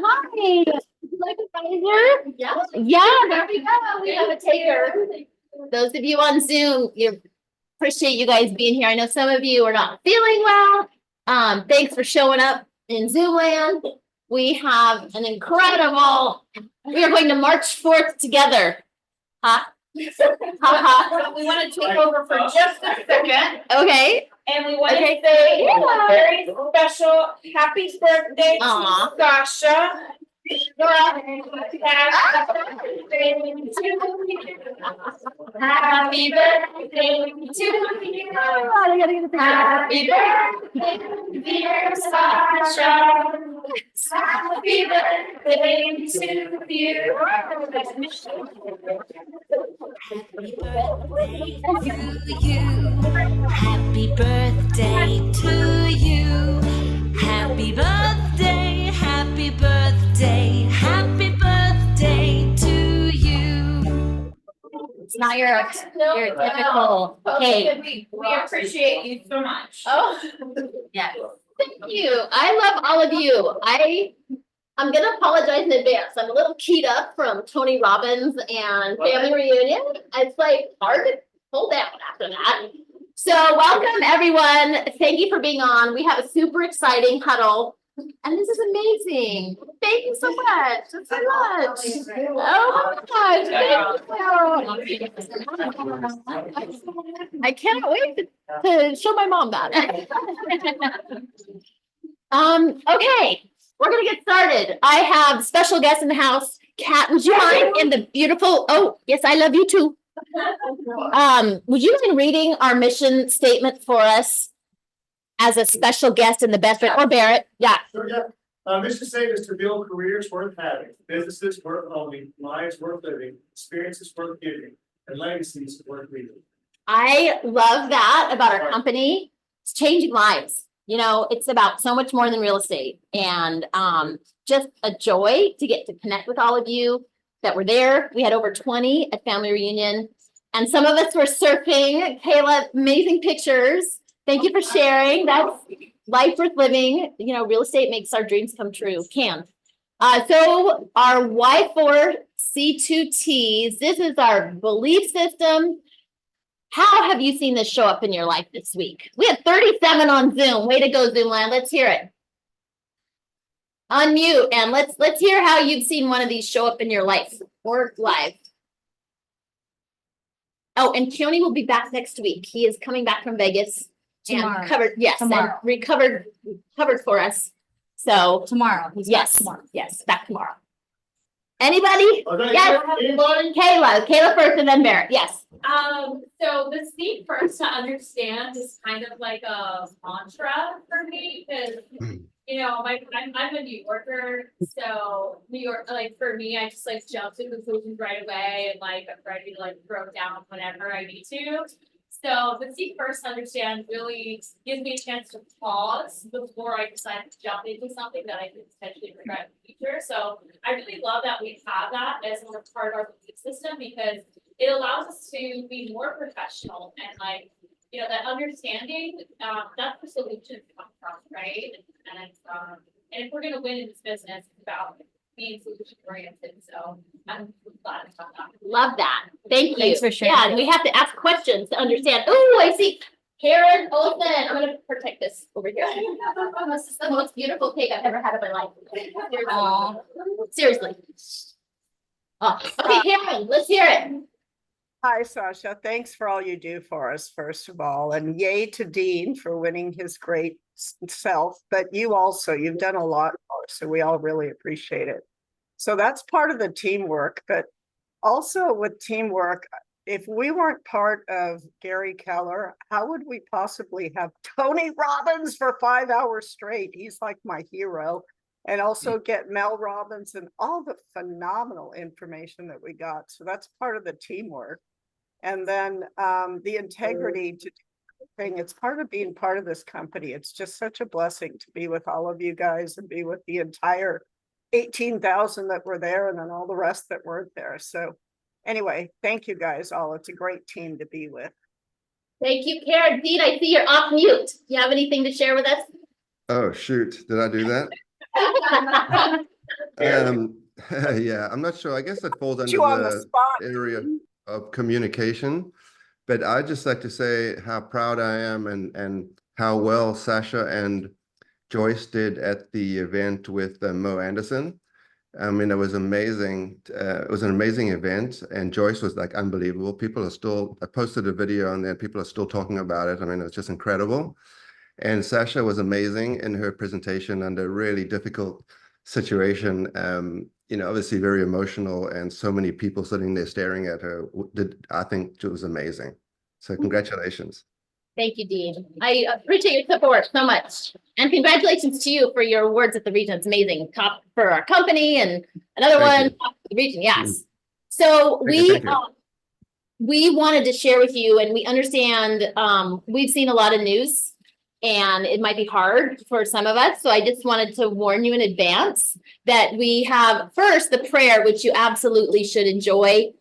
hi. Would you like a Pfizer? Yeah. Yeah, there we go. We have a taker. Those of you on Zoom, you appreciate you guys being here. I know some of you are not feeling well. Thanks for showing up in Zoom land. We have an incredible, we are going to March 4th together. Huh? We want to take over for just a second. Okay. And we want to say a very special happy birthday to Sasha. Happy birthday to you. Happy birthday, dear Sasha. Happy birthday to you. Happy birthday to you. Happy birthday, happy birthday, happy birthday to you. It's not your typical cake. We appreciate you so much. Oh, yeah. Thank you. I love all of you. I'm gonna apologize in advance. I'm a little keyed up from Tony Robbins and family reunion. It's like hard to pull down after that. So welcome everyone. Thank you for being on. We have a super exciting huddle. And this is amazing. Thank you so much. So much. Oh my gosh. I can't wait to show my mom that. Okay, we're gonna get started. I have special guests in the house. Kat, would you mind in the beautiful, oh, yes, I love you too. Would you mind reading our mission statement for us as a special guest in the best friend, or Barrett? Yeah. Sure, yeah. Mission statement is to build careers worth having, businesses worth owning, lives worth living, experiences worth giving, and legacies worth leaving. I love that about our company. It's changing lives. You know, it's about so much more than real estate, and just a joy to get to connect with all of you that were there. We had over 20 at family reunion, and some of us were surfing. Kayla, amazing pictures. Thank you for sharing. That's life worth living. You know, real estate makes our dreams come true. Can. So our Y4C2Ts, this is our belief system. How have you seen this show up in your life this week? We have 37 on Zoom. Way to go, Zoomland. Let's hear it. Unmute and let's hear how you've seen one of these show up in your life or live. Oh, and Keone will be back next week. He is coming back from Vegas. Tomorrow. And covered, yes, Tomorrow. and recovered for us. So Tomorrow. yes, tomorrow. Yes, back tomorrow. Anybody? Yes. Yes. Anybody? Kayla first, and then Barrett. Yes. So the seed first to understand is kind of like a mantra for me because you know, I'm a New Yorker, so New York, like for me, I just like jump to conclusions right away and like I'm ready to like throw down whenever I need to. So the seek first understand really gives me a chance to pause before I decide to jump into something that I could potentially regret in the future. So I really love that we have that as a part of our belief system because it allows us to be more professional and like, you know, that understanding, that's the solution to come from, right? And if we're gonna win in this business, it's about being solution oriented. So I'm glad to talk about that. Love that. Thank you. Thanks for sharing. Yeah, and we have to ask questions to understand. Oh, I see Karen Olsen. I'm gonna protect this over here. This is the most beautiful cake I've ever had in my life. Seriously. Oh, okay, Karen, let's hear it. Hi, Sasha. Thanks for all you do for us, first of all, and yay to Dean for winning his great self. But you also, you've done a lot for us, so we all really appreciate it. So that's part of the teamwork, but also with teamwork, if we weren't part of Gary Keller, how would we possibly have Tony Robbins for 5 hours straight? He's like my hero. And also get Mel Robbins and all the phenomenal information that we got. So that's part of the teamwork. And then the integrity to do the thing, it's part of being part of this company. It's just such a blessing to be with all of you guys and be with the entire 18,000 that were there and then all the rest that weren't there. So anyway, thank you guys all. It's a great team to be with. Thank you, Karen. Dean, I see you're off mute. Do you have anything to share with us? Oh, shoot. Did I do that? Yeah, I'm not sure. I guess that falls under You on the the spot. area of communication. But I'd just like to say how proud I am and how well Sasha and Joyce did at the event with Mo Anderson. I mean, it was amazing. It was an amazing event, and Joyce was like unbelievable. People are still, I posted a video and then people are still talking about it. I mean, it's just incredible. And Sasha was amazing in her presentation under a really difficult situation. Obviously very emotional, and so many people sitting there staring at her. I think it was amazing. So congratulations. Thank you, Dean. I appreciate your support so much. And congratulations to you for your awards at the region. It's amazing. Top for our company and another Thank one you. top for the region. Yes. So Thank you. we wanted to share with you, and we understand we've seen a lot of news and it might be hard for some of us. So I just wanted to warn you in advance that we have first the prayer, which you absolutely should enjoy.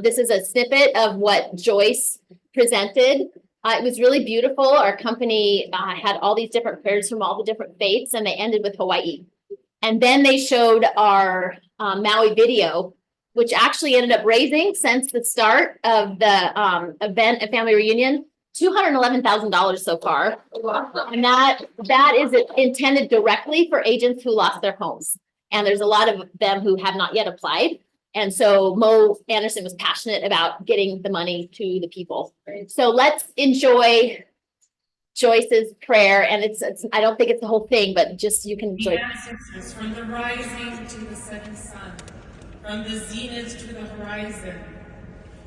This is a snippet of what Joyce presented. It was really beautiful. Our company had all these different prayers from all the different faiths, and they ended with Hawaii. And then they showed our Maui video, which actually ended up raising since the start of the event at Family Reunion, $211,000 so far. And that is intended directly for agents who lost their homes. And there's a lot of them who have not yet applied. And so Mo Anderson was passionate about getting the money to the people. So let's enjoy Joyce's prayer. And it's I don't think it's the whole thing, but just you can enjoy. The ancestors, from the rising to the setting sun, from the zenith to the horizon,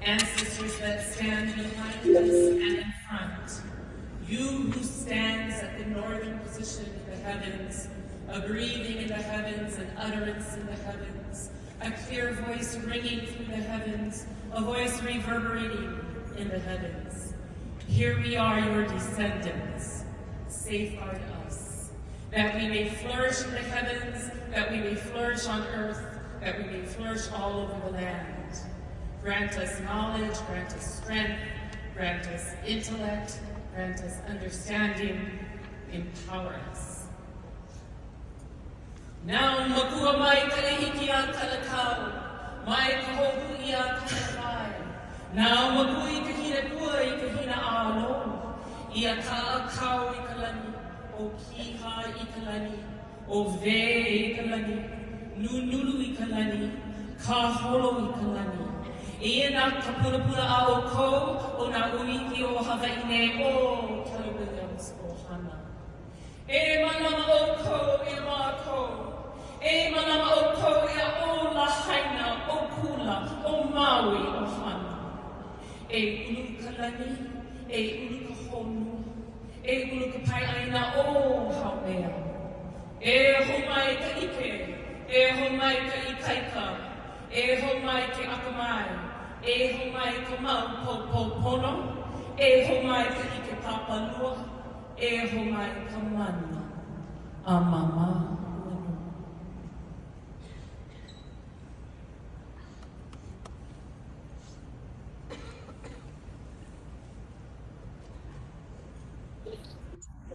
ancestors that stand behind us and in front, you who stands at the northern position of the heavens, a breathing in the heavens, an utterance in the heavens, a clear voice ringing through the heavens, a voice reverberating in the heavens. Here we are, your descendants. Safeguard us, that we may flourish in the heavens, that we may flourish on earth, that we may flourish all over the land. Grant us knowledge, grant us strength, grant us intellect, grant us understanding, empower us. Now makua mai kalihiki a kalakau, mai kahoku I a kalawai. Now makui kahina kua I kahina alo, I a kaakau I kalani, o kiha I kalani, o ve I kalani, nunulu I kalani, kaholo I kalani. E na kapurapura a o ko, o na uiki o Hawaii o Keller Williams o Hana. E manama o ko, e ma ko. E manama o ko e o Lahaina, o Kula, o Maui, o Hana. E ulu kalani, e ulu kahonu, e ulu kapai aina o Haumea. E homai ka ike, e homai ka ikaika, e homai ke akamai, e homai ka mau po pono, e homai ka ike papalua, e homai ka mana, a mama.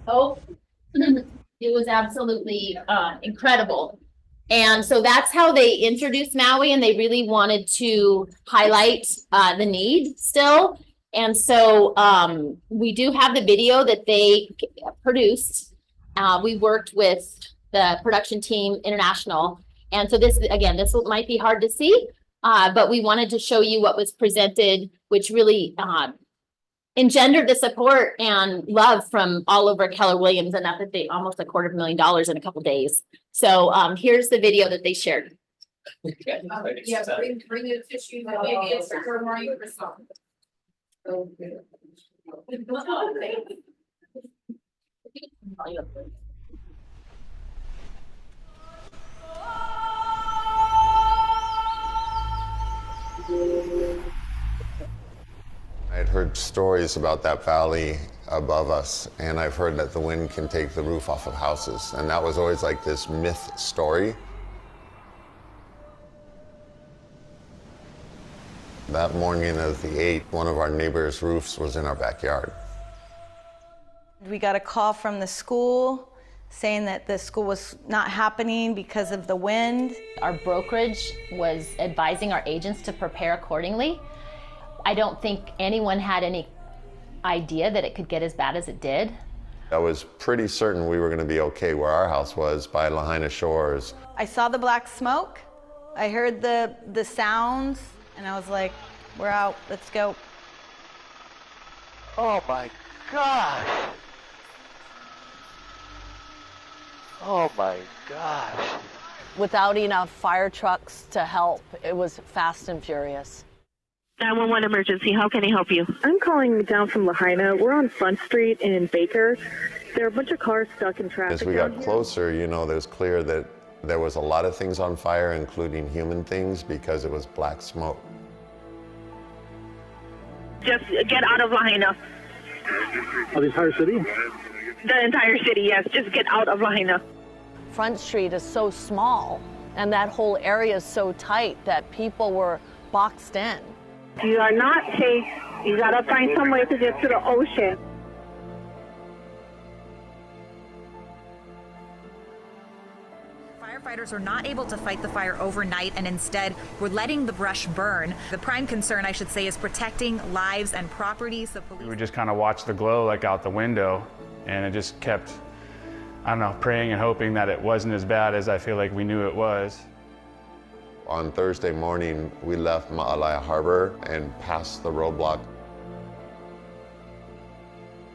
Oh, it was absolutely incredible. And so that's how they introduced Maui, and they really wanted to highlight the need still. And so we do have the video that they produced. We worked with the production team international. And so this, again, this might be hard to see, but we wanted to show you what was presented, which really engendered the support and love from all over Keller Williams, and that they almost $250,000 in a couple days. So here's the video that they shared. Yeah, bring the tissue, maybe it's for morning or something. I had heard stories about that valley above us, and I've heard that the wind can take the roof off of houses, and that was always like this myth story. That morning of the 8th, one of our neighbors' roofs was in our backyard. We got a call from the school saying that the school was not happening because of the wind. Our brokerage was advising our agents to prepare accordingly. I don't think anyone had any idea that it could get as bad as it did. I was pretty certain we were going to be okay where our house was by Lahaina Shores. I saw the black smoke, I heard the sounds, and I was like, we're out, let's go. Oh my gosh. Oh my gosh. Without enough fire trucks to help, it was fast and furious. 911 emergency, how can I help you? I'm calling down from Lahaina. We're on Front Street in Baker. There are a bunch of cars stuck in traffic. As we got closer, you know, it was clear that there was a lot of things on fire, including human things, because it was black smoke. Just get out of Lahaina. Oh, the entire city? The entire city, yes. Just get out of Lahaina. Front Street is so small, and that whole area is so tight that people were boxed in. You are not safe. You gotta find some way to get to the ocean. Firefighters are not able to fight the fire overnight, and instead we're letting the brush burn. The prime concern, I should say, is protecting lives and properties. The police. We would just kind of watch the glow like out the window, and it just kept, I don't know, praying and hoping that it wasn't as bad as I feel like we knew it was. On Thursday morning, we left Ma'alai Harbor and passed the roadblock.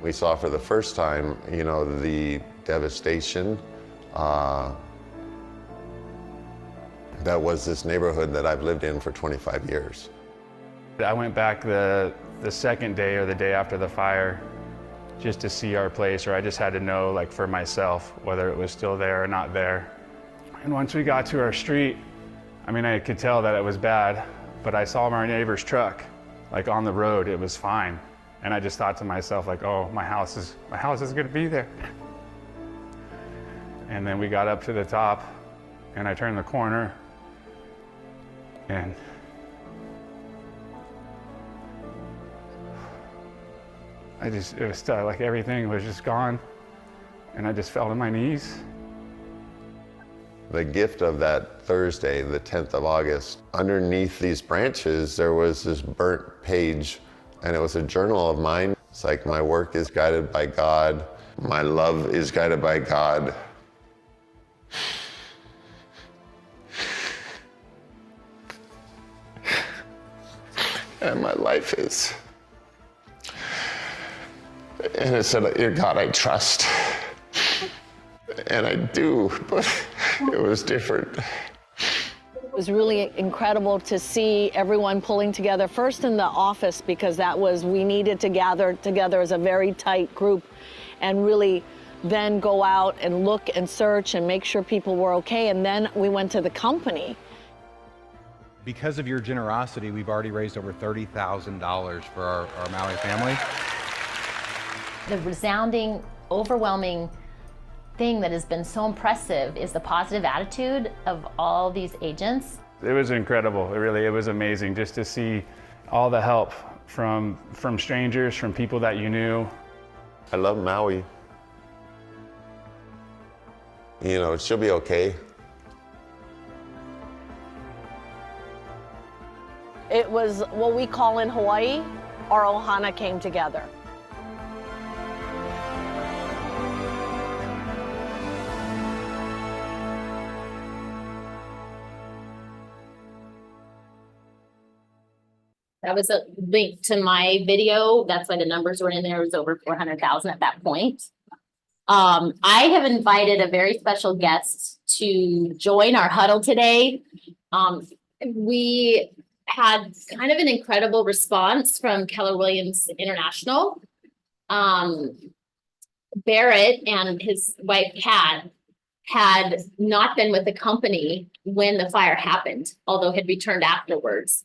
We saw for the first time, you know, the devastation that was this neighborhood that I've lived in for 25 years. I went back the second day or the day after the fire just to see our place, or I just had to know, like, for myself whether it was still there or not there. And once we got to our street, I mean, I could tell that it was bad, but I saw my neighbor's truck, like, on the road. It was fine. And I just thought to myself, like, oh, my house is gonna be there. And then we got up to the top, and I turned the corner, and it was like everything was just gone, and I just fell to my knees. The gift of that Thursday, the 10th of August, underneath these branches, there was this burnt page, and it was a journal of mine. It's like, my work is guided by God. My love is guided by God. And my life is. And it said, "In God I trust." And I do, but it was different. It was really incredible to see everyone pulling together, first in the office, because we needed to gather together as a very tight group, and really then go out and look and search and make sure people were okay. And then we went to the company. Because of your generosity, we've already raised over $30,000 for our Maui family. The resounding, overwhelming thing that has been so impressive is the positive attitude of all these agents. It was incredible. It was amazing just to see all the help from strangers, from people that you knew. I love Maui. You know, she'll be okay. It was what we call in Hawaii, our ohana came together. That was a link to my video. That's why the numbers were in there. It was over 400,000 at that point. I have invited a very special guest to join our huddle today. We had kind of an incredible response from Keller Williams International. Barrett and his wife Kat had not been with the company when the fire happened, although had returned afterwards.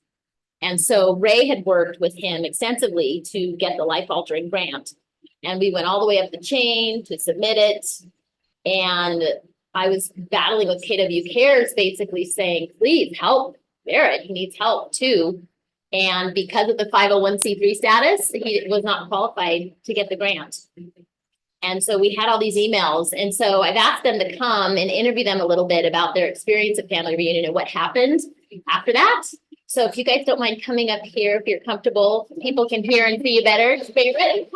And so Ray had worked with him extensively to get the life-altering grant. And we went all the way up the chain to submit it. And I was battling with KW Cares, basically saying, please help Barrett, he needs help too. And because of the 501c3 status, he was not qualified to get the grant. And so we had all these emails. And so I've asked them to come and interview them a little bit about their experience at family reunion and what happened after that. So if you guys don't mind coming up here, if you're comfortable, people can hear and see you better. Favorite?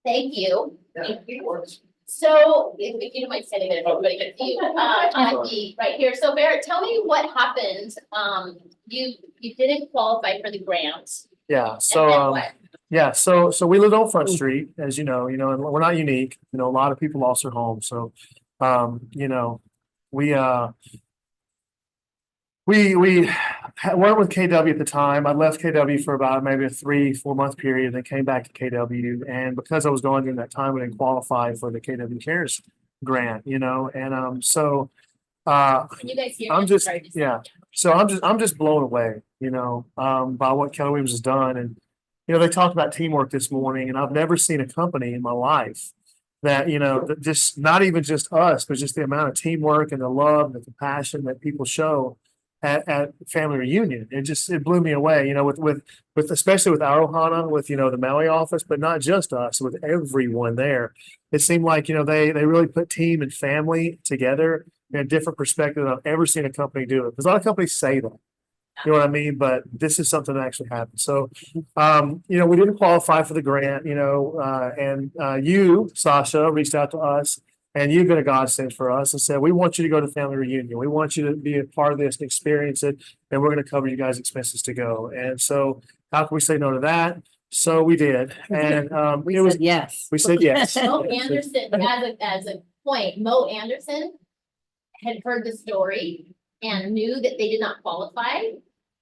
Thank you. Thank you. So if you don't mind standing there, if everybody can see you, I'd be right here. So Barrett, tell me what happened. You didn't qualify for the grant. Yeah, And then so, what? yeah, so we live on Front Street, as you know, and we're not unique. You know, a lot of people lost their homes, so, you know, we worked with KW at the time. I left KW for about maybe a 3-4 month period, then came back to KW. And because I was going during that time, I didn't qualify for the KW Cares grant, you know, and so Can you guys hear? I'm me? just, Sorry, yeah. So I'm just blown away, you know, by what Keller Williams has done. And, you know, they talked about teamwork this morning, and I've never seen a company in my life that, you know, that just not even just us, but just the amount of teamwork and the love and the compassion that people show at family reunion. It blew me away, you know, with especially with our Ohana, with, you know, the Maui office, but not just us, with everyone there. It seemed like, you know, they really put team and family together in a different perspective than I've ever seen a company do it. Because a lot of companies say that, you know what I mean? But this is something that actually happened. So, you know, we didn't qualify for the grant, you know, and you, Sasha, reached out to us, and you've been a godsend for us and said, we want you to go to family reunion. We want you to be a part of this and experience it. And we're going to cover you guys' expenses to go. And so how can we say no to that? So we did. And We said yes. we said yes. Mo Anderson, as a point, Mo Anderson had heard the story and knew that they did not qualify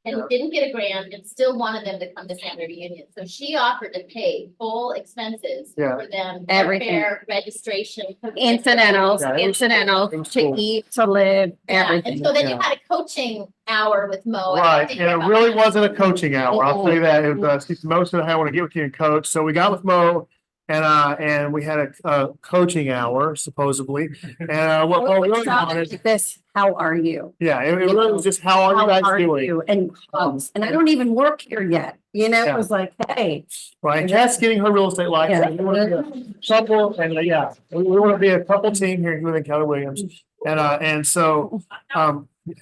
and didn't get a grant and still wanted them to come to family reunion. So she offered to pay full expenses for them, Everything. airfare, registration. Incidentals, Yeah, it was- incidental, it was to cool. eat, to live, Yeah, everything. and so then you Yeah. had a coaching hour with Mo. Right, and it really wasn't a coaching hour. I'll tell you that. It was, Mo said, "Hey, I want to get with you and coach." So we got with Mo, and we had a coaching hour supposedly. And what Mo really wanted, This, how are you? yeah, it really was just, how are you guys doing? And hugs. And I don't even work here yet, you know, Yeah. it was like, hey. Right, Jess getting her real estate license. We want to be a couple, and yeah, we want to be a couple team here within Keller Williams. And so,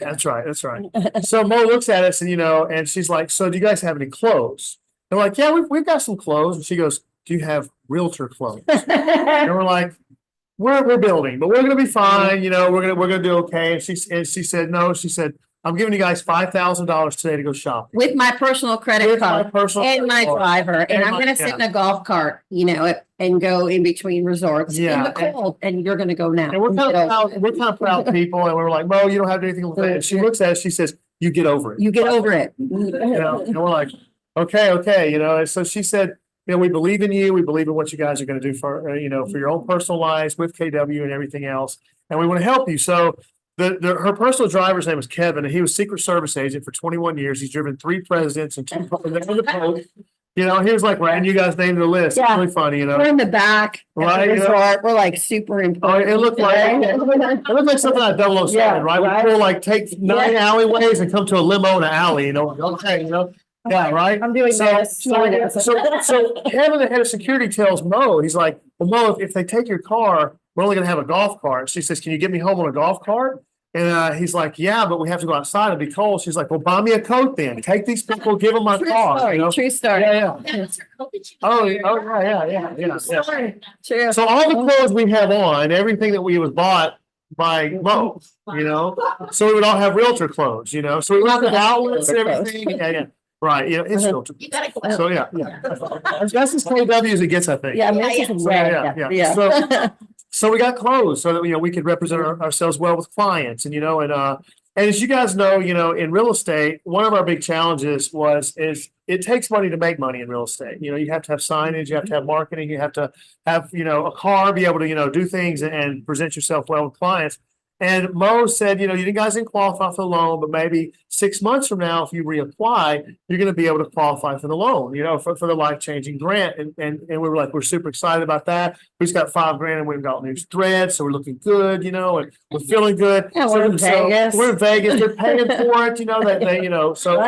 that's right. So Mo looks at us and, you know, and she's like, "So do you guys have any clothes?" And we're like, "Yeah, we've got some clothes." And she goes, "Do you have realtor clothes?" And we're like, we're building, but we're gonna be fine, you know, we're gonna do okay. And she said, no, she said, "I'm giving you guys $5,000 today to go shopping." With my personal credit With my card personal and my credit card. driver, and And I'm my- gonna sit in a golf cart, you know, and go in between resorts in Yeah, the cold, and you're gonna go now. And we're kind of proud people, and we're like, "Mo, you don't have to do anything with it." And she looks at us, she says, "You get over it." You get over it. You know, and we're like, okay, you know, and so she said, "You know, we believe in you. We believe in what you guys are going to do for, you know, for your own personal lives with KW and everything else. And we want to help you." So her personal driver's name was Kevin, and he was Secret Service agent for 21 years. He's driven 3 presidents and 2 the Pope. You know, he was like, "Right, you guys named the list." It's Yeah. really funny, you know. We're in the back, at Right, the you know. resort, we're like super Oh, important. it looked like something out of 007, Yeah, right? We right. pull like take 9 Yeah. alleyways and come to a limo in an alley, you know, like, okay, you know. Yeah, right. I'm doing So- this. So Kevin, the head of security, tells Mo, he's like, "Well, Mo, if they take your car, we're only gonna have a golf cart." She says, "Can you get me home on a golf cart?" And he's like, "Yeah, but we have to go outside and be cold." She's like, "Well, buy me a coat then. Take these people, give them my True car." story, You know? true story. Yeah. That was her coach that she Oh, carried. yeah. True. So all the clothes we have on, everything that we was bought by Mo, you know, so we would all have realtor clothes, you know, so we went to the outlets and everything. Yeah. Right, you know, it's realtor. You gotta go out. So, yeah. That's as KW as it gets, I think. Yeah, I mean, Yeah, this yeah. is So, rare. yeah. So we got clothes so that, you know, we could represent ourselves well with clients, and, you know, and as you guys know, you know, in real estate, one of our big challenges is it takes money to make money in real estate. You know, you have to have signage, you have to have marketing, you have to have, you know, a car, be able to, you know, do things and present yourself well with clients. And Mo said, you know, you guys didn't qualify for the loan, but maybe 6 months from now, if you reapply, you're going to be able to qualify for the loan, you know, for the life-changing grant. And we were like, we're super excited about that. We just got $5,000 and we've got new threads. So we're looking good, you know, and we're feeling good. Yeah, we're in So Vegas. we're in Vegas. They're paying for it, you know, they you know, so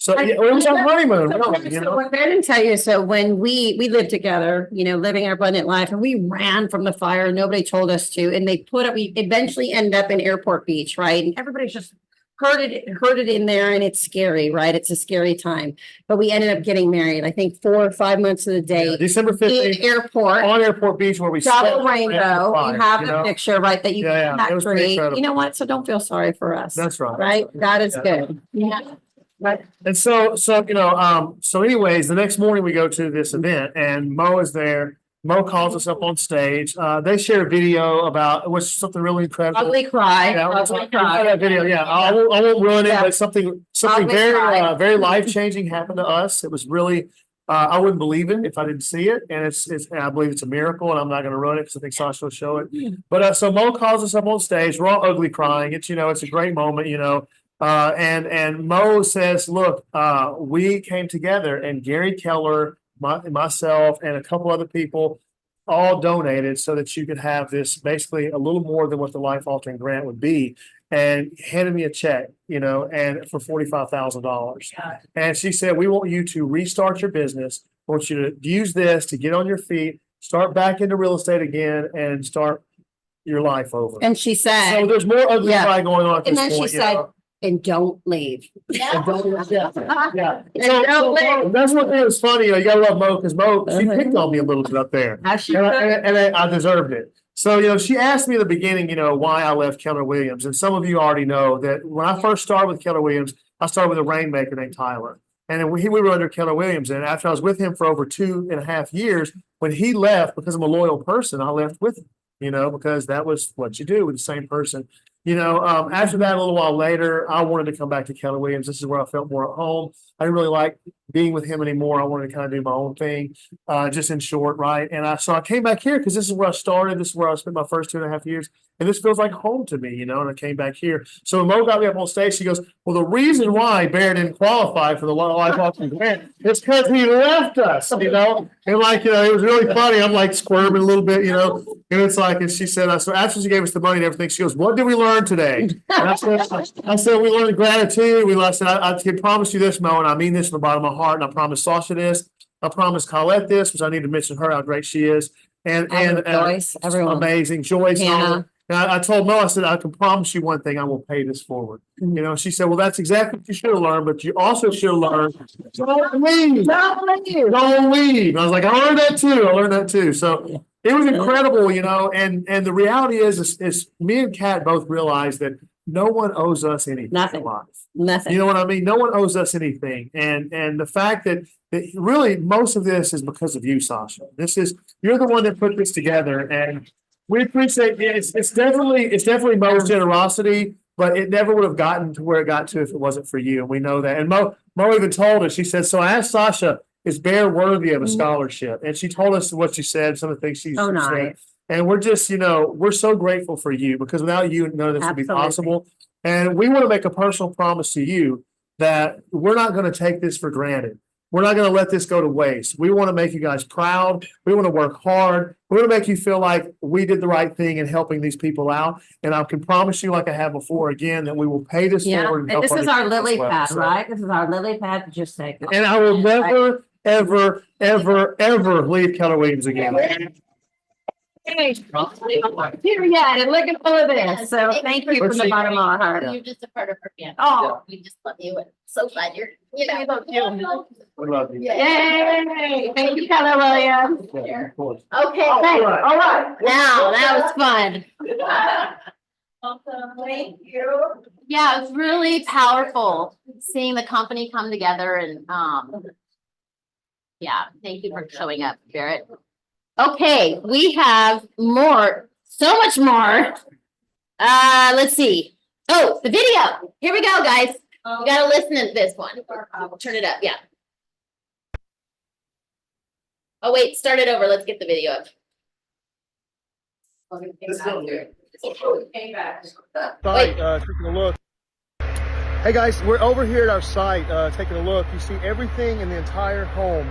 So yeah, it was our honeymoon, really, you So know? what I didn't tell you, so when we lived together, living our abundant life, and we ran from the fire, nobody told us to, and we eventually ended up in Airport Beach, right? And everybody's just heard it in there, and it's scary, right? It's a scary time. But we ended up getting married, I think 4 or 5 months of the day. December 15th. In Airport. On Airport Beach where we Double slept rainbow. right You in have the the fire, picture, right, that you Yeah, yeah, it was pretty create. incredible. You know what? So don't feel sorry for us. That's right. Right? God is Yeah. good. Yeah. Right. And so anyways, the next morning we go to this event and Mo is there. Mo calls us up on stage. They share a video about, it was something really incredible. Ugly cry. Yeah, we'll Ugly talk about cry. that video. Yeah, I won't ruin it, Yeah. but something Ugly very, cry. very life-changing happened to us. It was really, I wouldn't believe it if I didn't see it. And and I believe it's a miracle and I'm not going to ruin it because I think Sasha will show it. But so Mo calls us up on stage. We're all ugly crying. It's a great moment, and Mo says, look, we came together and Gary Keller, myself, and a couple other people all donated so that you could have this basically a little more than what the life altering grant would be, and handed me a check, and for $45,000. And she said, we want you to restart your business. I want you to use this to get on your feet, start back into real estate again, and start your life over. And she said. So there's more ugly Yeah. cry going on at And this then point. she said, and don't leave. And don't yeah. And don't leave. That's what was funny. You gotta love Mo because Mo, she picked on me a little bit up there. As she And should. I deserved it. So, she asked me in the beginning, why I left Keller Williams. And some of you already know that when I first started with Keller Williams, I started with a rainmaker named Tyler. And then we were under Keller Williams. And after I was with him for over 2.5 years, when he left, because I'm a loyal person, I left with him, because that was what you do with the same person. After that, a little while later, I wanted to come back to Keller Williams. This is where I felt more at home. I didn't really like being with him anymore. I wanted to kind of do my own thing, just in short, right? And so I came back here because this is where I started. This is where I spent my first 2.5 years. And this feels like home to me, and I came back here. So when Mo got me up on stage, she goes, well, the reason why Bear didn't qualify for the life altering grant is because he left us, And it was really funny. I'm like squirming a little bit, and it's like, and she said, so after she gave us the money and everything, she goes, what did we learn today? And I said, we learned gratitude. I said, I can promise you this, Mo, and I mean this from the bottom of my heart, and I promise Sasha this. I promise Colette this, which I need to mention her, how great she is. And Joyce, everyone. Amazing. Joyce. Hannah. And I told Mo, I said, I can promise you one thing, I will pay this forward. She said, well, that's exactly what you should have learned, but you also should have learned, don't leave. Don't leave. I was like, I learned that too. So it was incredible, and the reality is me and Kat both realized that no one owes us anything. Nothing. In life. Nothing. You know what I mean? No one owes us anything. And the fact that really most of this is because of you, Sasha. You're the one that put this together, and we appreciate it. It's definitely Mo's generosity, but it never would have gotten to where it got to if it wasn't for you. And we know that. And Mo even told us, she said, so I asked Sasha, is Bear worthy of a scholarship? And she told us what she said, some of the things she said. Nice. And we're just, we're so grateful for you, because without you, none of this would be Absolutely. possible. And we want to make a personal promise to you that we're not going to take this for granted. We're not going to let this go to waste. We want to make you guys proud. We want to work hard. We want to make you feel like we did the right thing in helping these people out. And I can promise you, like I have before, again, that we will pay this Yeah. forward. And help this is other our people lily as well. pad, So- right? This is our lily pad to just say. And I will never, ever, ever, ever leave Keller Williams again. Here yet, and looking for this. So thank you from the bottom of our heart. You're just a part of our family. Oh. We just love you. And so glad you're, We love you. Yay! Thank you, Keller Williams. Yeah, of course. Okay. All right. Now, that was fun. Thank you. Yeah, it was really powerful seeing the company come together and, yeah, thank you for showing up, Barrett. Okay, we have more, so much more. Let's see. Oh, the video. Here we go, guys. You gotta listen to this one. Turn it up, yeah. Oh, wait, start it over. Let's get the video up. Site, taking a look. Hey guys, we're over here at our site, taking a look. You see everything in the entire home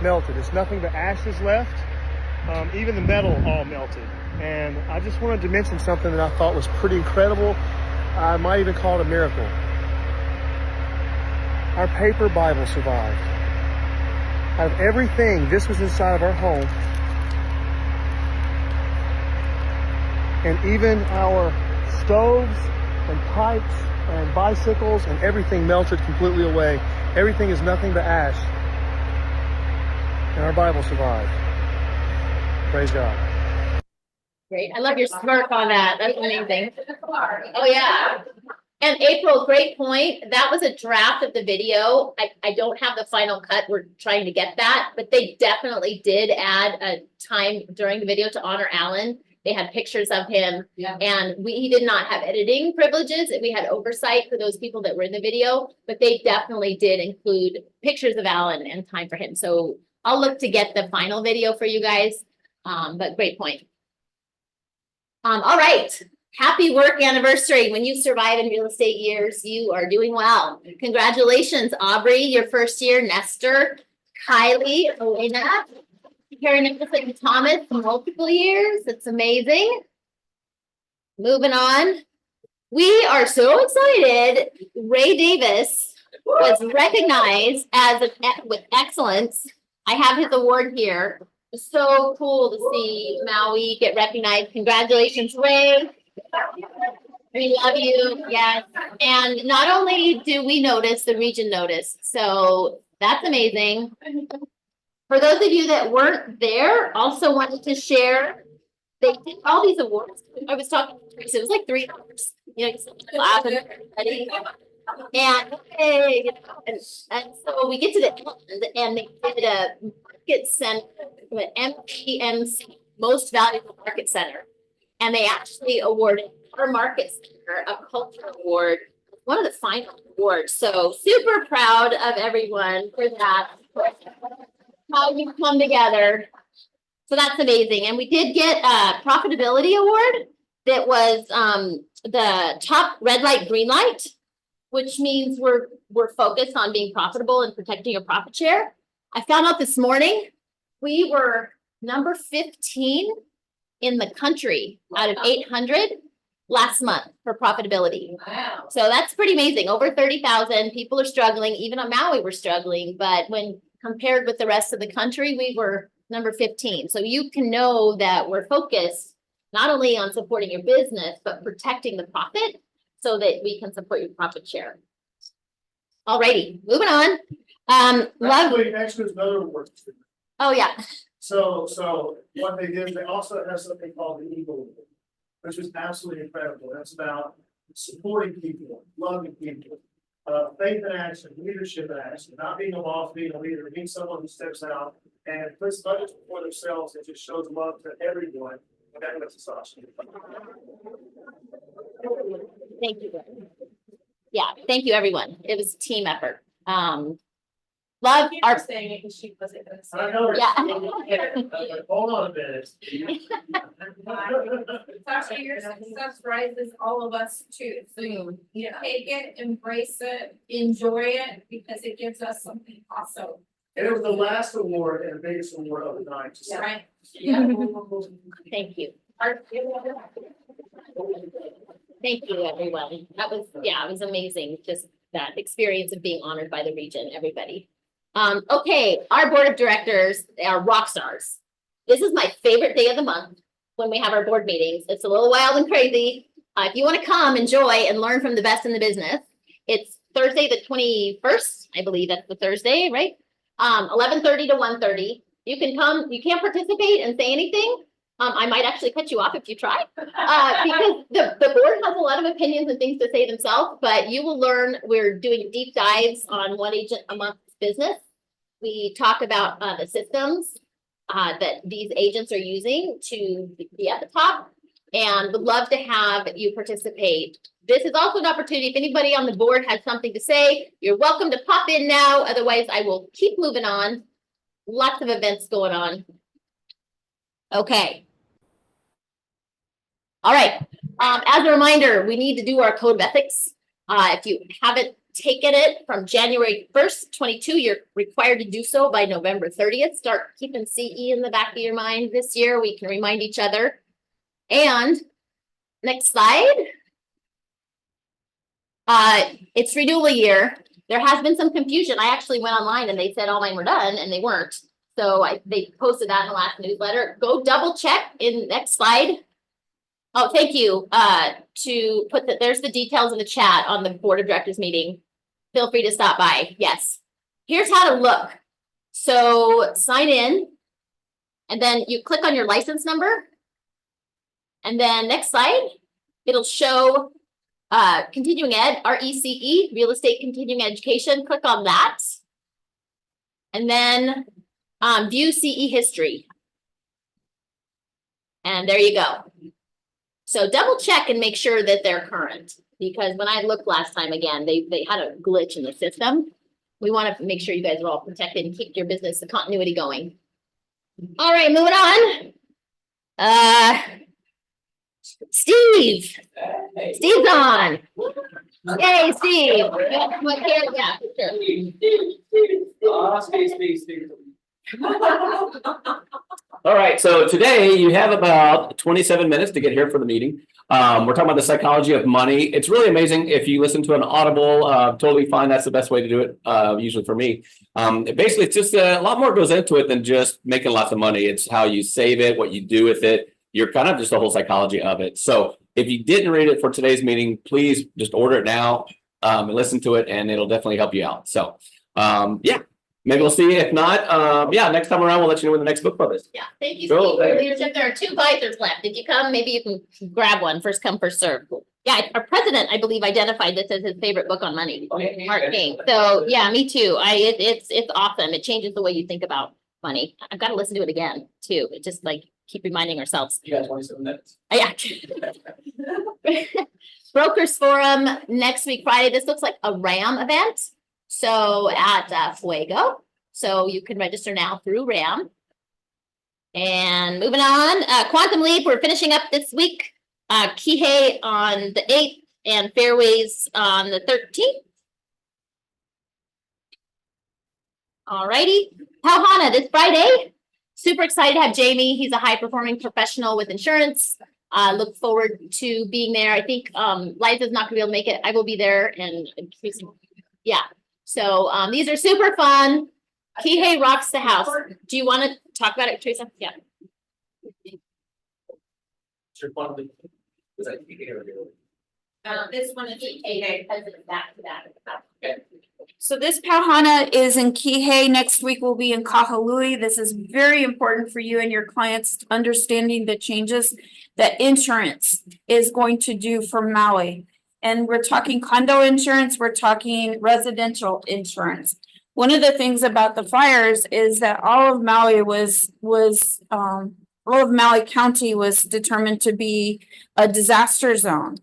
melted. There's nothing but ashes left. Even the metal all melted. And I just wanted to mention something that I thought was pretty incredible. I might even call it a miracle. Our paper Bible survived. Out of everything, this was inside of our home. And even our stoves and pipes and bicycles and everything melted completely away. Everything is nothing but ash. And our Bible survived. Praise God. Great. I love your smirk on that. That's amazing. Oh, yeah. And April, great point. That was a draft of the video. I don't have the final cut. We're trying to get that, but they definitely did add a time during the video to honor Alan. They had pictures of him, and he did not have editing privileges. We had oversight for those people that were in the video, but they definitely did include pictures of Alan and time for him. So I'll look to get the final video for you guys. But great point. All right. Happy work anniversary. When you survive in real estate years, you are doing well. Congratulations, Aubrey, your first year, Nestor, Kylie, Elena, Karen Nicholson, and Thomas, multiple years. It's amazing. Moving on. We are so excited. Ray Davis was recognized as with excellence. I have his award here. It's so cool to see Maui get recognized. Congratulations, Ray. We love you. Yes. And not only do we notice, the region noticed. So that's amazing. For those of you that weren't there, also wanted to share, they did all these awards. I was talking to Teresa, it was like 3 hours. You know, laugh and everybody. And, hey, and so we get to the end and they did a market center, MPMC, Most Valuable Market Center. And they actually awarded our market center a culture award, one of the final awards. So super proud of everyone for that, how you come together. So that's amazing. And we did get a profitability award that was the top red light, green light, which means we're focused on being profitable and protecting a profit share. I found out this morning we were number 15 in the country out of 800 last month for profitability. Wow. So that's pretty amazing. Over 30,000 people are struggling. Even on Maui, we're struggling. But when compared with the rest of the country, we were number 15. So you can know that we're focused not only on supporting your business, but protecting the profit so that we can support your profit share. Alrighty, moving on. Actually, there's another award. Oh, yeah. So what they did, they also have something called the Eagle Award, which is absolutely incredible. That's about supporting people, loving people, faith in action, leadership in action, not being a boss, being a leader, being someone who steps out and puts budgets for themselves and just shows love to everyone. Okay, that's awesome. Thank you. Yeah, thank you, everyone. It was a team effort. Love our saying it because she wasn't gonna say I know. Yeah. Hold on a minute. Sasha, your success rises all of us too. So you take it, embrace it, enjoy it, because it gives us something also. And it was the last award and the biggest award of the night. Right. Yeah. Thank you. Thank you, everyone. That was, it was amazing. Just that experience of being honored by the region, everybody. Okay, our board of directors are rock stars. This is my favorite day of the month when we have our board meetings. It's a little wild and crazy. If you want to come, enjoy, and learn from the best in the business, it's Thursday the 21st. I believe that's the Thursday, right? 11:30 to 1:30. You can come. You can't participate and say anything. I might actually cut you off if you try, because the board has a lot of opinions and things to say themselves, but you will learn. We're doing deep dives on one agent a month business. We talk about the systems that these agents are using to be at the top, and would love to have you participate. This is also an opportunity. If anybody on the board has something to say, you're welcome to pop in now. Otherwise, I will keep moving on. Lots of events going on. Okay. All right. As a reminder, we need to do our code of ethics. If you haven't taken it from January 1st, 22, you're required to do so by November 30th. Start keeping CE in the back of your mind this year. We can remind each other. And next slide. It's renewal year. there has been some confusion. I actually went online and they said all mine were done and they weren't. So they posted that in the last newsletter. Go double check in next slide. Oh, thank you. To put there's the details in the chat on the board of directors meeting. Feel free to stop by. Yes. Here's how to look. So sign in and then you click on your license number. And then next slide, it'll show continuing ed, RECE, real estate continuing education. Click on that. And then view CE history. And there you go. So double check and make sure that they're current, because when I looked last time again, they had a glitch in the system. We want to make sure you guys are all protected and keep your business, the continuity going. All right, moving on. Steve. Steve's on. Yay, Steve. What here? Yeah, sure. All right, so today you have about 27 minutes to get here for the meeting. We're talking about the psychology of money. It's really amazing if you listen to an audible, totally fine. That's the best way to do it, usually for me. Basically, it's just a lot more goes into it than just making lots of money. It's how you save it, what you do with it. You're kind of just the whole psychology of it. So if you didn't read it for today's meeting, please just order it now and listen to it, and it'll definitely help you out. So yeah. Maybe we'll see you. If not, yeah, next time around, we'll let you know when the next book club is. Yeah, thank you, Cool, Steve, for your thanks. leadership. There are 2 visors left. If you come, maybe you can grab one. First come, first serve. Yeah, our president, I believe, identified this as his favorite book on money. Mark King. So yeah, me too. It's awesome. It changes the way you think about money. I've got to listen to it again too. It just like keep reminding ourselves. You got 27 minutes. Yeah. Brokers Forum next week, Friday. This looks like a RAM event. So at Fuego. So you can register now through RAM. And moving on, Quantum Leap, we're finishing up this week. Kihei on the 8th and Fairways on the 13th. All righty. Pauhana this Friday. Super excited to have Jamie. He's a high performing professional with insurance. Look forward to being there. I think Liza's not gonna be able to make it. I will be there and yeah. So these are super fun. Kihei rocks the house. Do you want to talk about it, Teresa? Yeah. This one is Kihei because it's back to back. Okay. So this Pauhana is in Kihei. Next week we'll be in Kahului. This is very important for you and your clients, understanding the changes that insurance is going to do for Maui. And we're talking condo insurance, we're talking residential insurance. One of the things about the fires is that all of Maui all of Maui County was determined to be a disaster zone.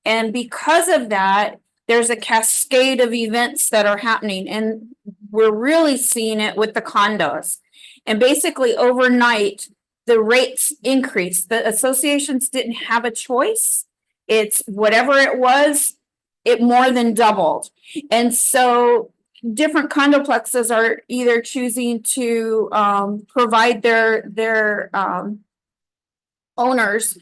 And because of that, there's a cascade of events that are happening, and we're really seeing it with the condos. And basically overnight, the rates increased. The associations didn't have a choice. It's whatever it was, it more than doubled. And so different condoplexes are either choosing to provide their owners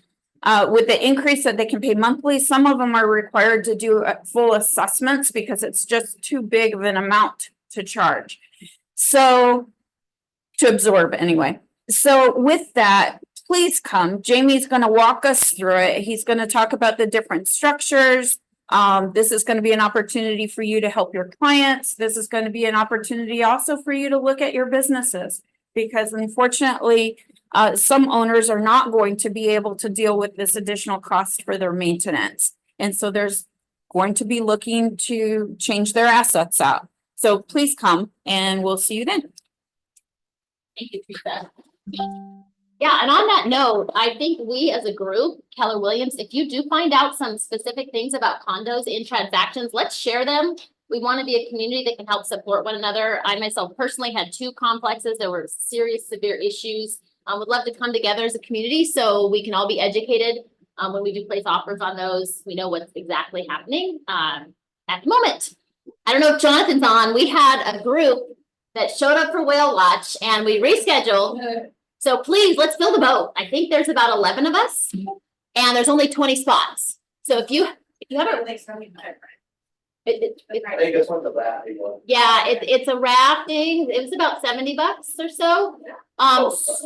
with the increase that they can pay monthly. Some of them are required to do full assessments because it's just too big of an amount to charge. So to absorb anyway. So with that, please come. Jamie's going to walk us through it. He's going to talk about the different structures. This is going to be an opportunity for you to help your clients. This is going to be an opportunity also for you to look at your businesses, because unfortunately, some owners are not going to be able to deal with this additional cost for their maintenance. And so there's going to be looking to change their assets out. So please come and we'll see you then. Thank you, Teresa. Yeah, and on that note, I think we as a group, Keller Williams, if you do find out some specific things about condos in transactions, let's share them. We want to be a community that can help support one another. I myself personally had 2 complexes. There were serious, severe issues. Would love to come together as a community so we can all be educated. When we do place offers on those, we know what's exactly happening at the moment. I don't know if Jonathan's on. We had a group that showed up for whale watch and we rescheduled. So please, let's fill the boat. I think there's about 11 of us and there's only 20 spots. So if you haven't, I think this one's a rafting one. Yeah, it's a rafting. It was about $70 or so.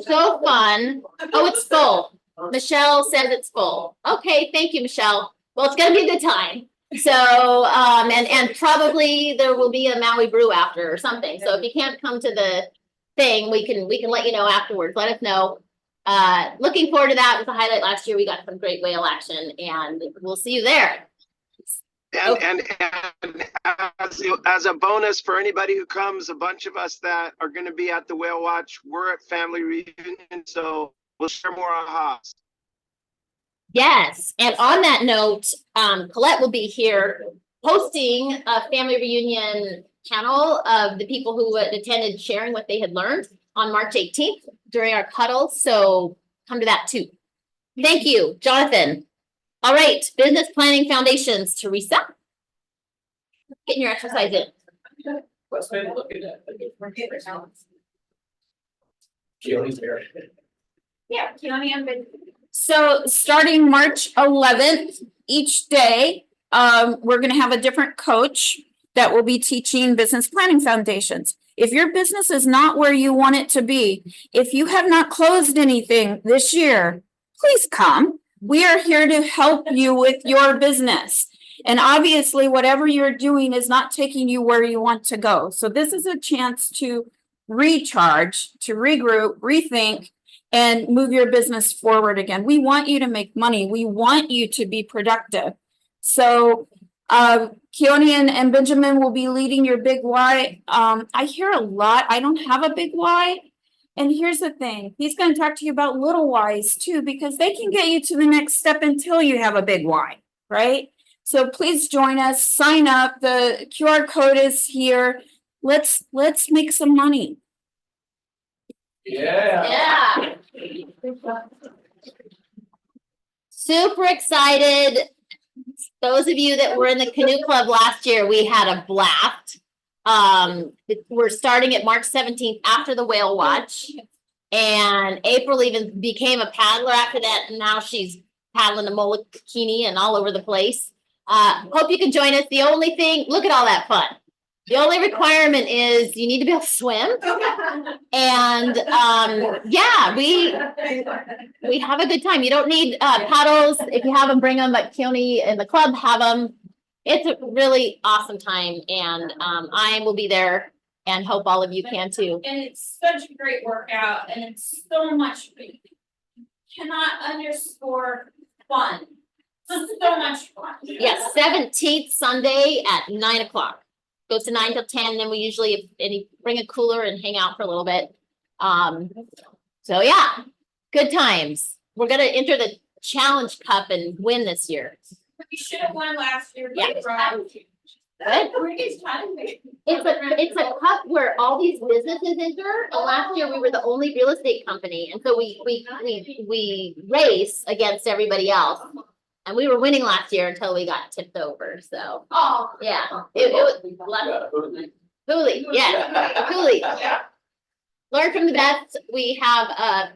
So fun. Oh, it's full. Michelle says it's full. Okay, thank you, Michelle. Well, it's gonna be a good time. So, and probably there will be a Maui brew after or something. So if you can't come to the thing, we can let you know afterwards. Let us know. Looking forward to that. It was a highlight last year. We got some great whale action, and we'll see you there. And as a bonus for anybody who comes, a bunch of us that are going to be at the whale watch, we're at family reunion, so we'll share more on Haas. Yes, and on that note, Colette will be here hosting a family reunion panel of the people who attended, sharing what they had learned on March 18th during our cuddle. So come to that too. Thank you, Jonathan. All right, business planning foundations, Teresa. Getting your exercise in. What's been looking at? Keely's there. Yeah, so starting March 11th, each day, we're gonna have a different coach that will be teaching business planning foundations. If your business is not where you want it to be, if you have not closed anything this year, please come. We are here to help you with your business. And obviously, whatever you're doing is not taking you where you want to go. So this is a chance to recharge, to regroup, rethink, and move your business forward again. We want you to make money. We want you to be productive. So Keone and Benjamin will be leading your big why. I hear a lot. I don't have a big why. And here's the thing. He's going to talk to you about little whys too, because they can get you to the next step until you have a big why, right? So please join us, sign up. The QR code is here. Let's make some money. Yeah. Super excited. Those of you that were in the canoe club last year, we had a blast. We're starting at March 17th after the whale watch. And April even became a paddler after that. And now she's paddling a molokini and all over the place. Hope you can join us. The only thing, look at all that fun. The only requirement is you need to be able to swim. And yeah, we have a good time. You don't need paddles. If you have them, bring them. But Keone and the club have them. It's a really awesome time, and I will be there and hope all of you can too. And it's such a great workout, and it's so much fun. Cannot underscore fun. So much fun. Yes, 17th Sunday at 9 o'clock. Goes to 9 till 10, then we usually bring a cooler and hang out for a little bit. So yeah, good times. We're gonna enter the Challenge Cup and win this year. You should have won last year. Yeah. Good. It's a cup where all these businesses enter. And last year we were the only real estate company, and so we race against everybody else. And we were winning last year until we got tipped over. So yeah, it was Hooli, yeah, Hooli. Learn from the best. We have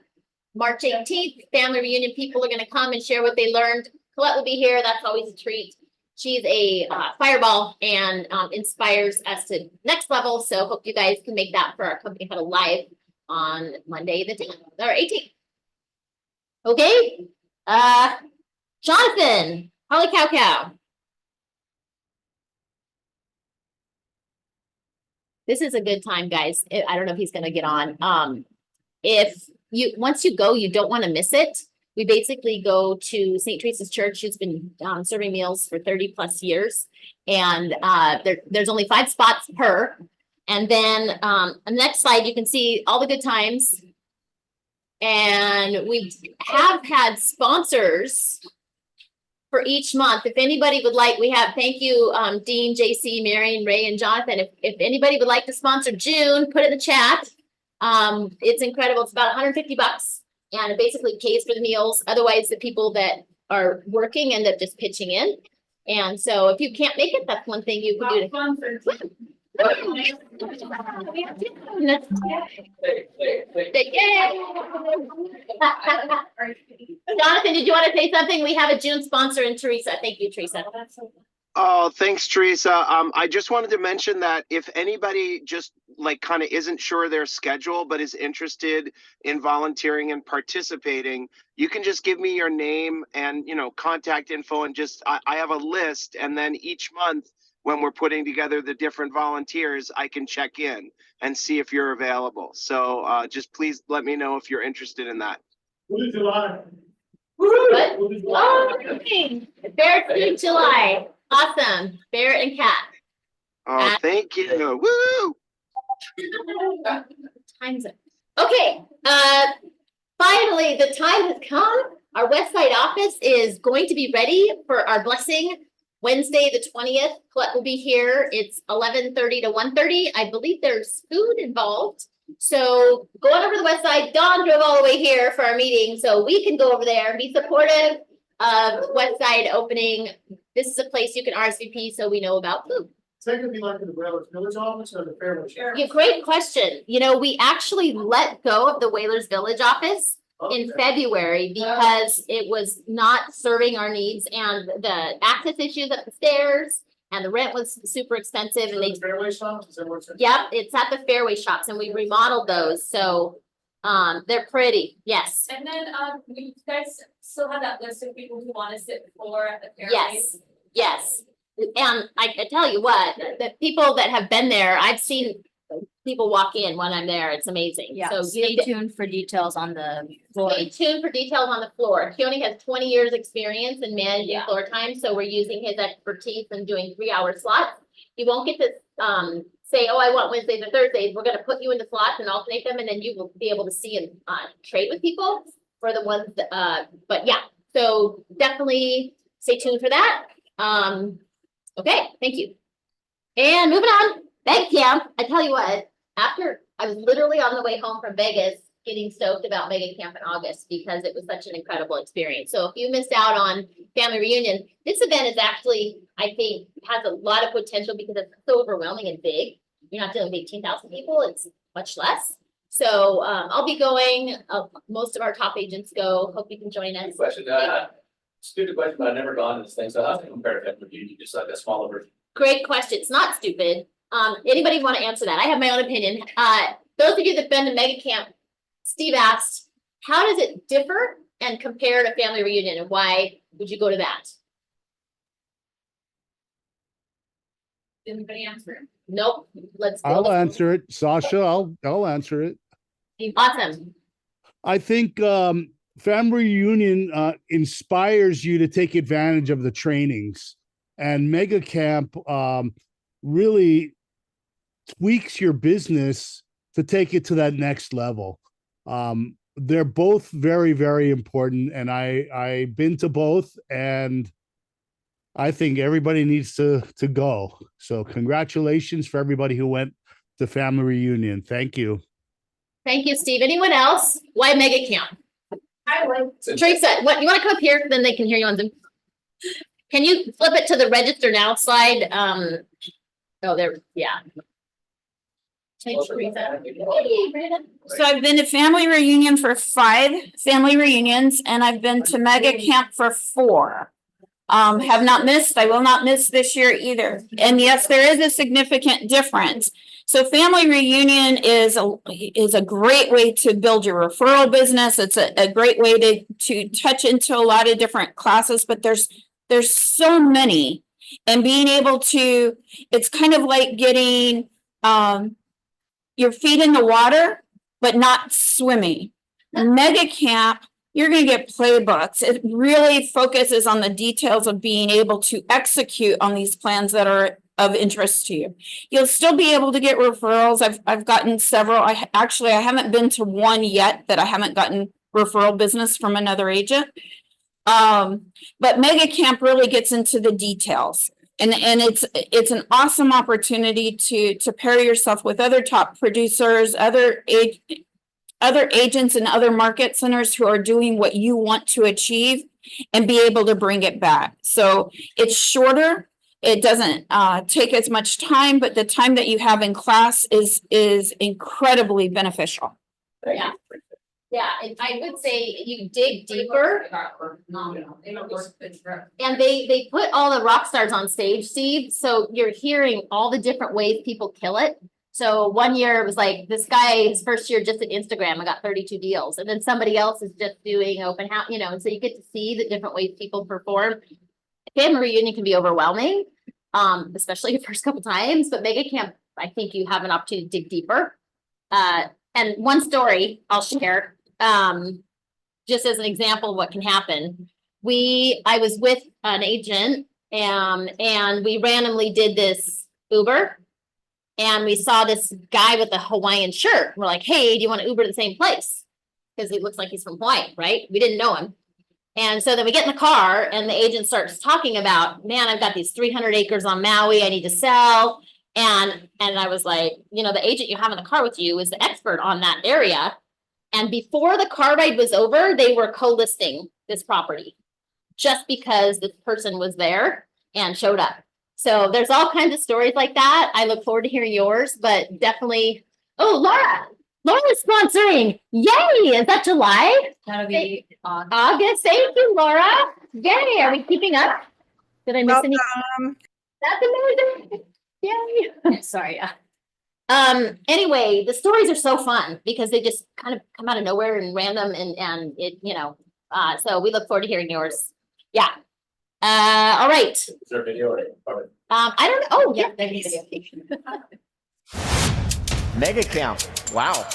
March 18th family reunion. People are going to come and share what they learned. Colette will be here. That's always a treat. She's a fireball and inspires us to next level. So hope you guys can make that for our company huddle live on Monday the 10th or 18th. Okay. Jonathan, Holly Cow. This is a good time, guys. I don't know if he's going to get on. Once you go, you don't want to miss it. We basically go to St. Teresa's Church, who's been serving meals for 30 plus years. And there's only 5 spots per. And then on the next slide, you can see all the good times. And we have had sponsors for each month. If anybody would like, thank you, Dean, JC, Marion, Ray, and Jonathan. If anybody would like to sponsor June, put it in the chat. It's incredible. It's about $150. And it basically pays for the meals. Otherwise, the people that are working end up just pitching in. And so if you can't make it, that's one thing you can do. Jonathan, did you want to say something? We have a June sponsor in Teresa. Thank you, Teresa. Oh, thanks, Teresa. I just wanted to mention that if anybody just like kind of isn't sure their schedule, but is interested in volunteering and participating, you can just give me your name and, contact info and I have a list. And then each month when we're putting together the different volunteers, I can check in and see if you're available. So just please let me know if you're interested in that. What? Oh, okay. Barrett through July. Awesome. Barrett and Kat. Oh, thank you. Woo! Time's up. Okay. Finally, the time has come. Our West Side office is going to be ready for our blessing Wednesday, the 20th. Colette will be here. It's 11:30 to 1:30. I believe there's food involved. So go on over to the West Side. Dawn drove all the way here for our meeting, so we can go over there and be supportive of West Side opening. This is a place you can RSVP so we know about food. Is that gonna be like in the Whalers Village office or the Fairway Shop? Yeah, great question. We actually let go of the Whalers Village office in February because it was not serving our needs and the access issues up the stairs and the rent was super expensive and they. Fairway Shops, is that where it's at? Yep, it's at the Fairway Shops and we remodeled those, so they're pretty, yes. And then, you guys still have that list of people who want to sit before at the fairway? Yes. And I tell you what, the people that have been there, I've seen people walk in when I'm there. It's amazing. Yeah, So stay tuned for details on the floor. Stay tuned for details on the floor. Keone has 20 years experience in managing Yeah. floor time, so we're using his expertise in doing 3-hour slots. You won't get to say, oh, I want Wednesdays or Thursdays. We're gonna put you into slots and alternate them, and then you will be able to see and trade with people for the ones that, but yeah, so definitely stay tuned for that. Okay, thank you. And moving on, Mega Camp. I tell you what, after I was literally on the way home from Vegas, getting stoked about Mega Camp in August because it was such an incredible experience. So if you missed out on family reunion, this event is actually, I think, has a lot of potential because it's so overwhelming and big. You're not dealing with 18,000 people, it's much less. So I'll be going, most of our top agents go, hope you can join us. Question, stupid question, but I've never gone to this thing, so how does it compare to family reunion, just like a smaller version? Great question. It's not stupid. Anybody want to answer that? I have my own opinion. Those of you that've been to Mega Camp, Steve asked, how does it differ and compare to family reunion and why would you go to that? Did anybody answer? Nope. Let's go. I'll answer it. Sasha, I'll answer it. Awesome. I think family reunion inspires you to take advantage of the trainings, and Mega Camp really tweaks your business to take it to that next level. They're both very, very important, and I've been to both, and I think everybody needs to go. So congratulations for everybody who went to family reunion. Thank you. Thank you, Steve. Anyone else? Why Mega Camp? I would. Teresa, what, you want to come up here? Then they can hear you on Zoom. Can you flip it to the register now slide? Oh, there, yeah. Change Teresa. So I've been to family reunion for 5 family reunions and I've been to Mega Camp for 4. Have not missed, I will not miss this year either. And yes, there is a significant difference. So family reunion is a great way to build your referral business. It's a great way to touch into a lot of different classes, but there's so many. And being able to, it's kind of like getting your feet in the water, but not swimming. Mega Camp, you're going to get playbooks. It really focuses on the details of being able to execute on these plans that are of interest to you. You'll still be able to get referrals. I've gotten several. I haven't been to one yet that I haven't gotten referral business from another agent. But Mega Camp really gets into the details. And it's an awesome opportunity to pair yourself with other top producers, other agents and other market centers who are doing what you want to achieve and be able to bring it back. So it's shorter. It doesn't take as much time, but the time that you have in class is incredibly beneficial. Yeah. Yeah, and I would say you dig deeper. And they put all the rock stars on stage, Steve, so you're hearing all the different ways people kill it. So one year it was like, this guy, his first year just at Instagram, I got 32 deals. And then somebody else is just doing open house, you know, and so you get to see the different ways people perform. Family reunion can be overwhelming, especially the first couple times, but mega camp, I think you have an opportunity to dig deeper. And one story I'll share, just as an example of what can happen. I was with an agent, and we randomly did this Uber, and we saw this guy with a Hawaiian shirt. We're like, hey, do you want to Uber to the same place? Because he looks like he's from Hawaii, right? We didn't know him. And so then we get in the car and the agent starts talking about, man, I've got these 300 acres on Maui I need to sell. And I was like, you know, the agent you have in the car with you is the expert on that area. And before the car ride was over, they were co-listing this property just because this person was there and showed up. So there's all kinds of stories like that. I look forward to hearing yours, but definitely. Oh, Laura's sponsoring. Yay! Is that July? That'll be August. Thank you, Laura. Yay! Are we keeping up? Did I miss any? That's amazing. Yay! Sorry. Anyway, the stories are so fun because they just kind of come out of nowhere and random and it, you know, so we look forward to hearing yours. Yeah. All right. Is there a video or? I don't know. Oh, yeah, there is. Mega camp. Wow.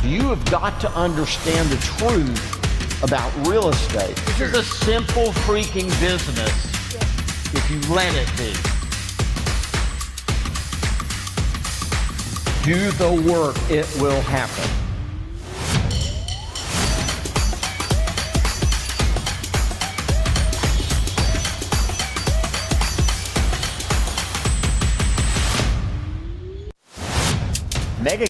You have got to understand the truth about real estate. This is a simple freaking business if you let it be. Do the work, it will happen. Mega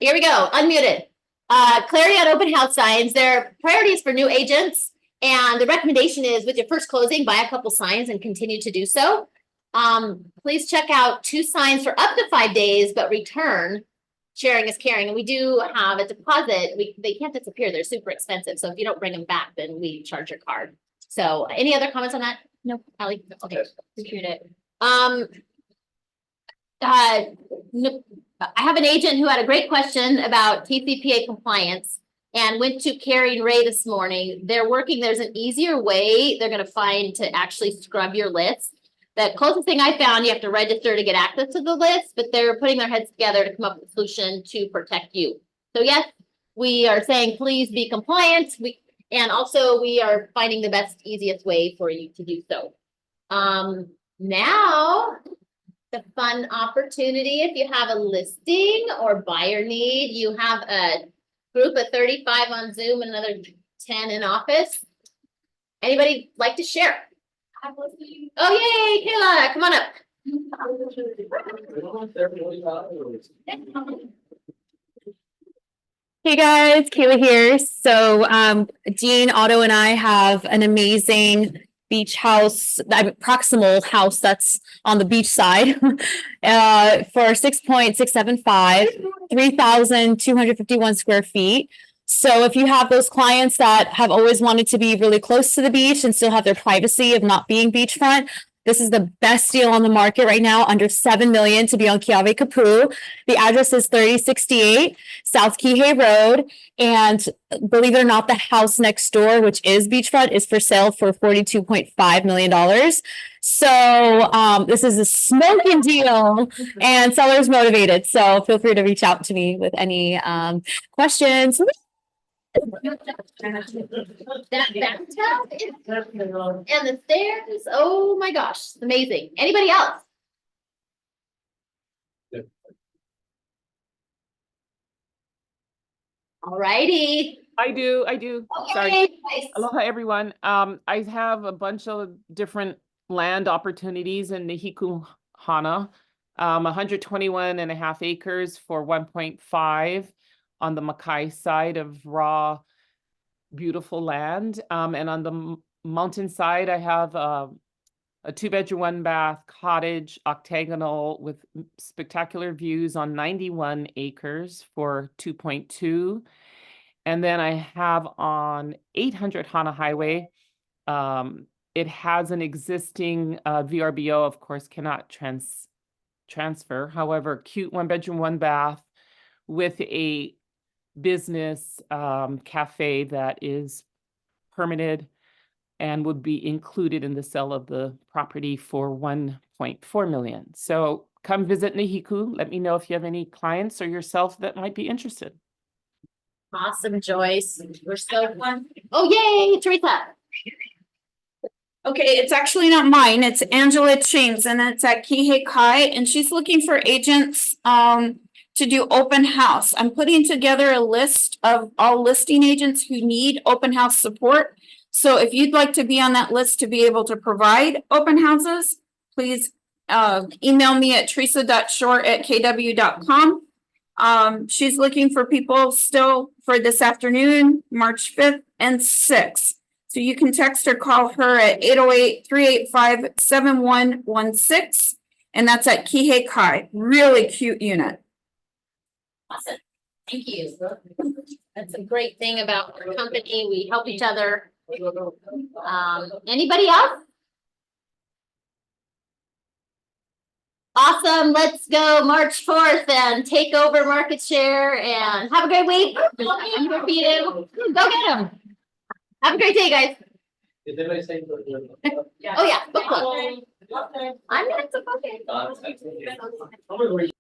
Here we go, unmuted. Clarity on open house signs. They're priorities for new agents. And the recommendation is with your first closing, buy a couple signs and continue to do so. Please check out 2 signs for up to 5 days, but return. Sharing is caring. And we do have a deposit. They can't disappear. They're super expensive. So if you don't bring them back, then we charge your card. So any other comments on that? No, Allie? Okay, secured it. I have an agent who had a great question about TCPA compliance and went to Carrie and Ray this morning. There's an easier way they're going to find to actually scrub your list. The closest thing I found, you have to register to get access to the list, but they're putting their heads together to come up with a solution to protect you. So yes, we are saying, please be compliant. And also we are finding the best, easiest way for you to do so. Now, the fun opportunity, if you have a listing or buyer need, you have a group of 35 on Zoom and another 10 in office. Anybody like to share? Oh, yay, Kayla, come on up. Hey guys, Kayla here. So Dean, Otto, and I have an amazing beach house, proximal house that's on the beach side for 6.675, 3,251 square feet. So if you have those clients that have always wanted to be really close to the beach and still have their privacy of not being beachfront, this is the best deal on the market right now, under $7 million to be on Keawe Kapu. The address is 3068 South Kihei Road. And believe it or not, the house next door, which is beachfront, is for sale for $42.5 million. So this is a smoking deal and sellers motivated. So feel free to reach out to me with any questions. That bathtub and the stairs, oh my gosh, it's amazing. Anybody else? Alrighty. I do. Sorry. Okay. Aloha, everyone. I have a bunch of different land opportunities in Nihiku Hana. 121.5 acres for 1.5 on the Makai side of raw, beautiful land. And on the mountain side, I have a 2-bedroom, 1-bath cottage, octagonal with spectacular views on 91 acres for 2.2. And then I have on 800 Hana Highway, it has an existing VRBO, of course, cannot transfer. However, cute 1-bedroom, 1-bath with a business cafe that is permitted and would be included in the sale of the property for 1.4 million. So come visit Nihiku. Let me know if you have any clients or yourself that might be interested. Awesome, Joyce. We're so fun. Oh, yay, Teresa. Okay, it's actually not mine. It's Angela Ching's and it's at Kihei Kai and she's looking for agents to do open house. I'm putting together a list of all listing agents who need open house support. So if you'd like to be on that list to be able to provide open houses, please email me at teresa.shore@kw.com. She's looking for people still for this afternoon, March 5th and 6th. So you can text or call her at 808-385-7116. And that's at Kihei Kai. Really cute unit. Awesome. Thank you. That's a great thing about our company. We help each other. Anybody else? Awesome. Let's go March 4th and take over market share and have a great week. Go get them. Have a great day, guys. Is everybody saying? Oh, yeah. Book club. I'm next. Okay.